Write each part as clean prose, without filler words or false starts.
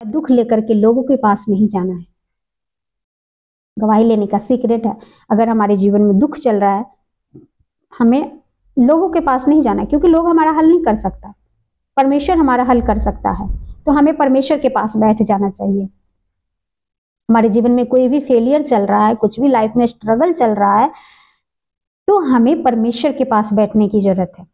दुख लेकर के लोगों के पास नहीं जाना है। गवाही लेने का सीक्रेट है, अगर हमारे जीवन में दुख चल रहा है, हमें लोगों के पास नहीं जाना, क्योंकि लोग हमारा हल नहीं कर सकता, परमेश्वर हमारा हल कर सकता है। तो हमें परमेश्वर के पास बैठ जाना चाहिए। हमारे जीवन में कोई भी फेलियर चल रहा है, कुछ भी लाइफ में स्ट्रगल चल रहा है, तो हमें परमेश्वर के पास बैठने की जरूरत है।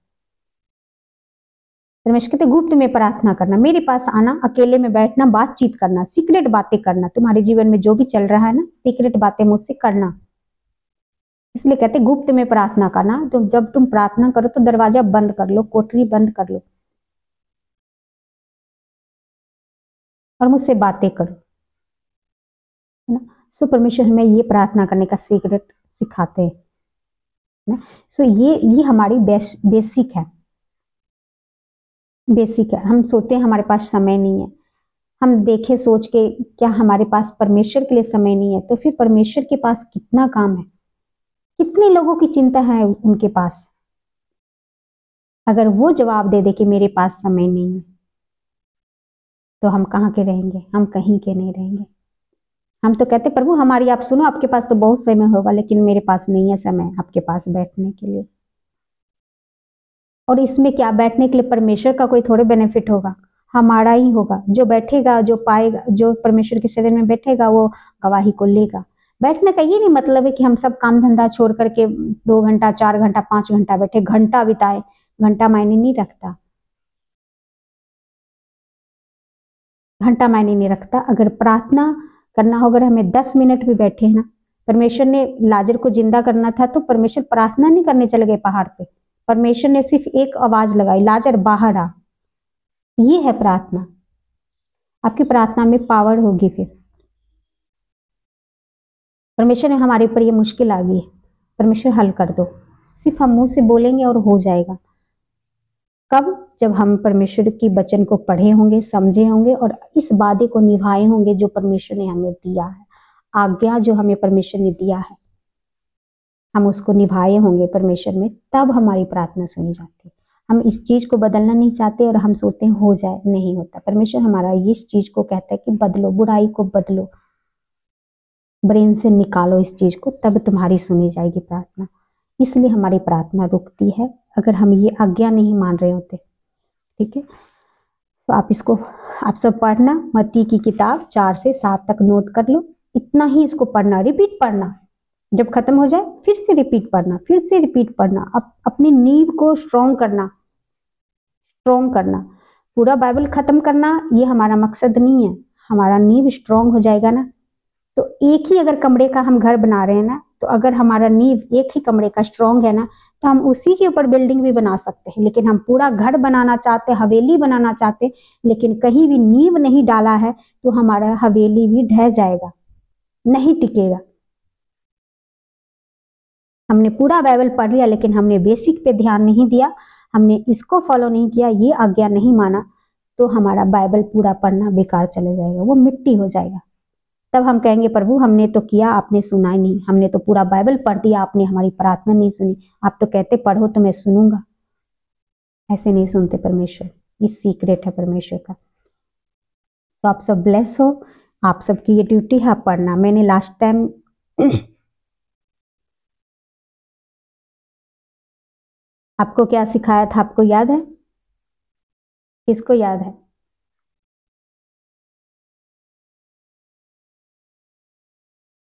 परमेश्वर कहते गुप्त में प्रार्थना करना, मेरे पास आना, अकेले में बैठना, बातचीत करना, सीक्रेट बातें करना। तुम्हारे जीवन में जो भी चल रहा है ना, सीक्रेट बातें मुझसे करना। इसलिए कहते गुप्त में प्रार्थना करना। तो जब तुम प्रार्थना करो तो दरवाजा बंद कर लो, कोठरी बंद कर लो और मुझसे बातें करो, है ना। सो परमेश्वर हमें ये प्रार्थना करने का सीक्रेट सिखाते हैं ना। सो ये हमारी बेसिक है। हम सोचते हैं हमारे पास समय नहीं है, हम देखे सोच के क्या हमारे पास परमेश्वर के लिए समय नहीं है, तो फिर परमेश्वर के पास कितना काम है, कितने लोगों की चिंता है उनके पास। अगर वो जवाब दे दे कि मेरे पास समय नहीं है, तो हम कहाँ के रहेंगे, हम कहीं के नहीं रहेंगे। हम तो कहते प्रभु हमारी आप सुनो, आपके पास तो बहुत समय होगा, लेकिन मेरे पास नहीं है समय आपके पास बैठने के लिए। और इसमें क्या, बैठने के लिए परमेश्वर का कोई थोड़े बेनिफिट होगा, हमारा ही होगा। जो बैठेगा, जो पाएगा, जो परमेश्वर के शरीर में बैठेगा, वो गवाही को लेगा। बैठने का ये नहीं मतलब है कि हम सब काम धंधा छोड़ करके 2 घंटा 4 घंटा 5 घंटा बैठे, घंटा बिताए। घंटा मायने नहीं रखता, घंटा मायने नहीं रखता। अगर प्रार्थना करना हो, अगर हमें 10 मिनट भी बैठे हैं ना, परमेश्वर ने लाजर को जिंदा करना था तो परमेश्वर प्रार्थना नहीं करने चले गए पहाड़ पे, परमेश्वर ने सिर्फ एक आवाज लगाई, लाजर बाहर आ। ये है प्रार्थना। आपकी प्रार्थना में पावर होगी। फिर परमेश्वर ने हमारे ऊपर ये मुश्किल आ गई है, परमेश्वर हल कर दो, सिर्फ हम मुंह से बोलेंगे और हो जाएगा। कब? जब हम परमेश्वर की वचन को पढ़े होंगे, समझे होंगे और इस वादे को निभाए होंगे जो परमेश्वर ने हमें दिया है। आज्ञा जो हमें परमेश्वर ने दिया है, हम उसको निभाए होंगे परमेश्वर में, तब हमारी प्रार्थना सुनी जाती है। हम इस चीज को बदलना नहीं चाहते और हम सोचते हैं हो जाए, नहीं होता। परमेश्वर हमारा इस चीज को कहता है कि बदलो, बुराई को बदलो, ब्रेन से निकालो इस चीज को, तब तुम्हारी सुनी जाएगी प्रार्थना। इसलिए हमारी प्रार्थना रुकती है अगर हम ये आज्ञा नहीं मान रहे होते। ठीक है, तो आप सब पढ़ना, मत्ती की किताब 4 से 7 तक नोट कर लो। इतना ही इसको पढ़ना, रिपीट पढ़ना, जब खत्म हो जाए फिर से रिपीट पढ़ना, फिर से रिपीट पढ़ना। अपनी नींव को स्ट्रॉन्ग करना, पूरा बाइबल खत्म करना ये हमारा मकसद नहीं है। हमारा नींव स्ट्रॉन्ग हो जाएगा ना, तो एक ही अगर कमरे का हम घर बना रहे हैं ना, तो अगर हमारा नींव एक ही कमरे का स्ट्रॉन्ग है ना, तो हम उसी के ऊपर बिल्डिंग भी बना सकते हैं। लेकिन हम पूरा घर बनाना चाहते, हवेली बनाना चाहते, लेकिन कहीं भी नींव नहीं डाला है, तो हमारा हवेली भी ढह जाएगा, नहीं टिकेगा। हमने पूरा बाइबल पढ़ लिया, लेकिन हमने बेसिक पे ध्यान नहीं दिया, हमने इसको फॉलो नहीं किया, ये आज्ञा नहीं माना, तो हमारा बाइबल पूरा पढ़ना बेकार चले जाएगा, वो मिट्टी हो जाएगा। तब हम कहेंगे प्रभु हमने तो किया, आपने सुना ही नहीं, हमने तो पूरा बाइबल पढ़ दिया, आपने हमारी प्रार्थना नहीं सुनी। आप तो कहते पढ़ो तो मैं सुनूंगा, ऐसे नहीं सुनते परमेश्वर। ये सीक्रेट है परमेश्वर का। तो आप सब ब्लेस हो, आप सबकी ये ड्यूटी है पढ़ना। मैंने लास्ट टाइम आपको क्या सिखाया था, आपको याद है? किसको याद है?